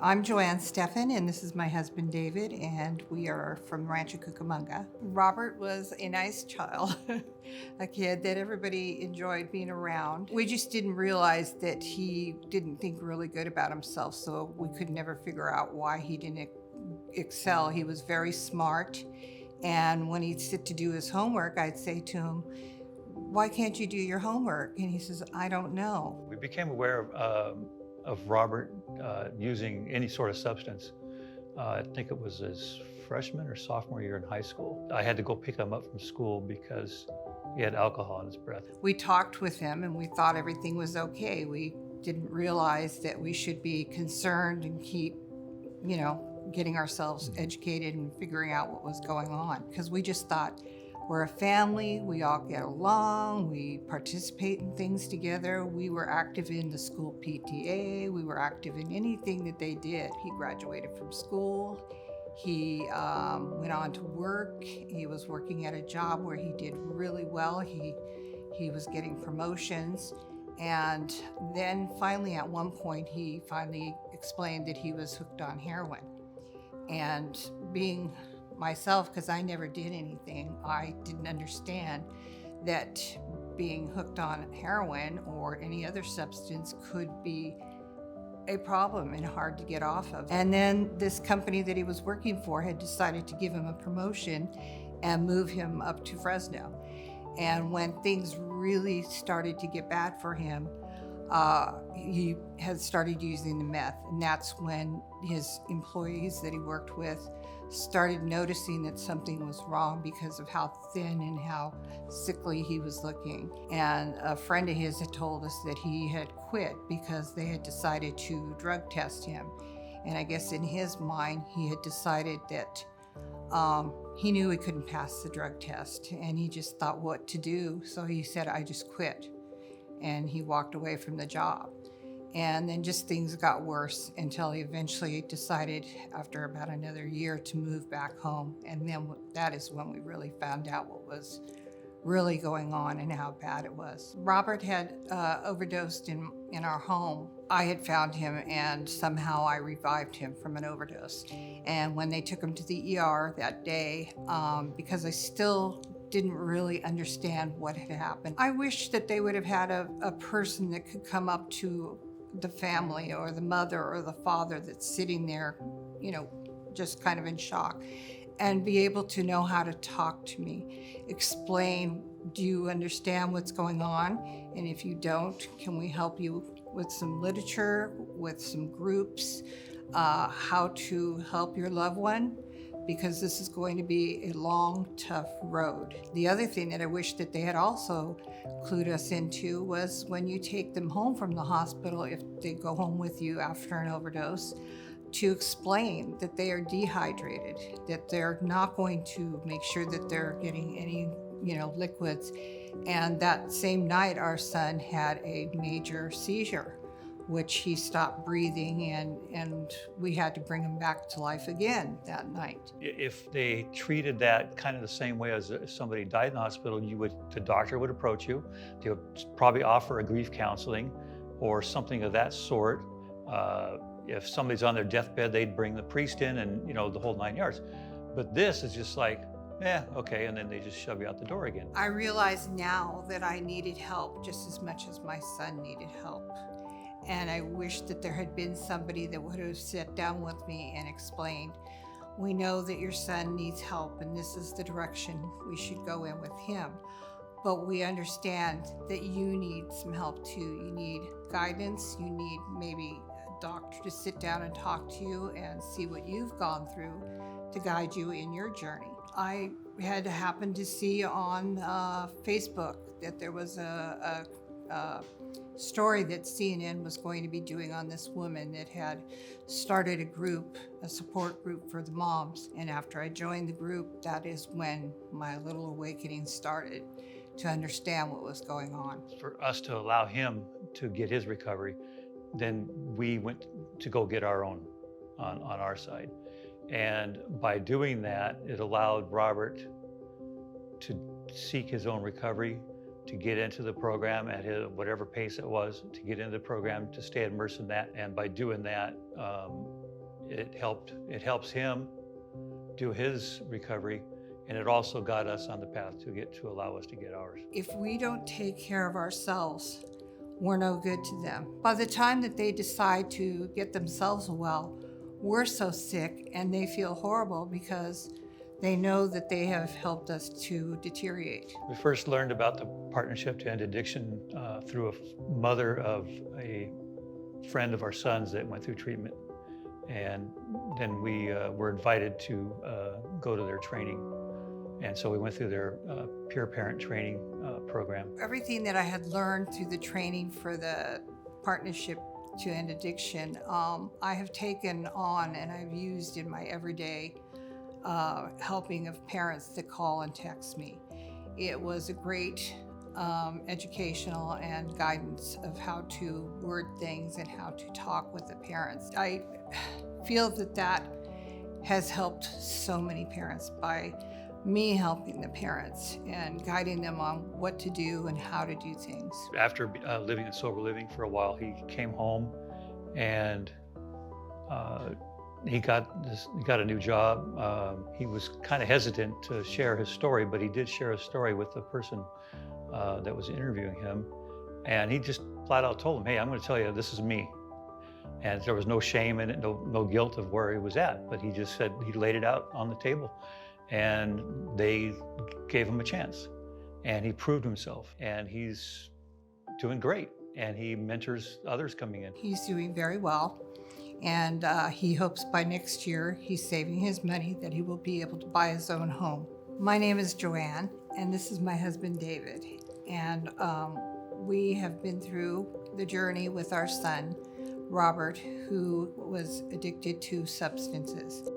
I'm Joanne Steffen, and this is my husband David, and we are from Rancho Cucamonga. Robert was a nice child, a kid that everybody enjoyed being around. We just didn't realize that he didn't think really good about himself, so we could never figure out why he didn't excel. He was very smart, and when he'd sit to do his homework, I'd say to him, "Why can't you do your homework?" And he says, "I don't know." We became aware of Robert using any sort of substance. I think it was his freshman or sophomore year in high school. I had to go pick him up from school because he had alcohol in his breath. We talked with him and we thought everything was okay. We didn't realize that we should be concerned and keep, getting ourselves educated and figuring out what was going on. Because we just thought, we're a family, we all get along, we participate in things together. We were active in the school PTA, we were active in anything that they did. He graduated from school, he went on to work, he was working at a job where he did really well. He was getting promotions, and then finally at one point he finally explained that he was hooked on heroin. And being myself, because I never did anything, I didn't understand that being hooked on heroin or any other substance could be a problem and hard to get off of. And then this company that he was working for had decided to give him a promotion and move him up to Fresno. And when things really started to get bad for him, he had started using the meth, and that's when his employees that he worked with started noticing that something was wrong because of how thin and how sickly he was looking. And a friend of his had told us that he had quit because they had decided to drug test him. And I guess in his mind, he had decided that he knew he couldn't pass the drug test, and he just thought what to do. So he said, "I just quit." And he walked away from the job. And then just things got worse until he eventually decided, after about another year, to move back home. And then that is when we really found out what was really going on and how bad it was. Robert had overdosed in our home. I had found him, and somehow I revived him from an overdose. And when they took him to the ER that day, because I still didn't really understand what had happened, I wish that they would have had a person that could come up to the family or the mother or the father that's sitting there, just kind of in shock, and be able to know how to talk to me, explain, do you understand what's going on? And if you don't, can we help you with some literature, with some groups, how to help your loved one? Because this is going to be a long, tough road. The other thing that I wish that they had also clued us into was when you take them home from the hospital, if they go home with you after an overdose, to explain that they are dehydrated, that they're not going to make sure that they're getting any, liquids. And that same night, our son had a major seizure, which he stopped breathing, and we had to bring him back to life again that night. If they treated that kind of the same way as if somebody died in the hospital, the doctor would approach you. They would probably offer a grief counseling or something of that sort. If somebody's on their deathbed, they'd bring the priest in and, the whole 9 yards. But this is just like, okay, and then they just shove you out the door again. I realize now that I needed help just as much as my son needed help. And I wish that there had been somebody that would have sat down with me and explained, we know that your son needs help and this is the direction we should go in with him. But we understand that you need some help too. You need guidance. You need maybe a doctor to sit down and talk to you and see what you've gone through to guide you in your journey. I had happened to see on Facebook that there was a story that CNN was going to be doing on this woman that had started a support group for the moms. And after I joined the group, that is when my little awakening started to understand what was going on. For us to allow him to get his recovery, then we went to go get our own on our side. And by doing that, it allowed Robert to seek his own recovery, to get into the program at whatever pace it was, to get into the program, to stay immersed in that. And by doing that, it helps him do his recovery, and it also got us on the path to allow us to get ours. If we don't take care of ourselves, we're no good to them. By the time that they decide to get themselves well, we're so sick and they feel horrible because they know that they have helped us to deteriorate. We first learned about the Partnership to End Addiction through a mother of a friend of our son's that went through treatment. And then we were invited to go to their training. And so we went through their peer parent training program. Everything that I had learned through the training for the Partnership to End Addiction, I have taken on and I've used in my everyday helping of parents that call and text me. It was a great educational and guidance of how to word things and how to talk with the parents. I feel that that has helped so many parents by me helping the parents and guiding them on what to do and how to do things. After living in sober living for a while, he came home and he got a new job. He was kind of hesitant to share his story, but he did share his story with the person that was interviewing him. And he just flat out told him, hey, I'm going to tell you, this is me. And there was no shame in it, no guilt of where he was at, but he just said, he laid it out on the table. And they gave him a chance. And he proved himself. And he's doing great. And he mentors others coming in. He's doing very well. And he hopes by next year he's saving his money that he will be able to buy his own home. My name is Joanne, and this is my husband, David. And we have been through the journey with our son, Robert, who was addicted to substances.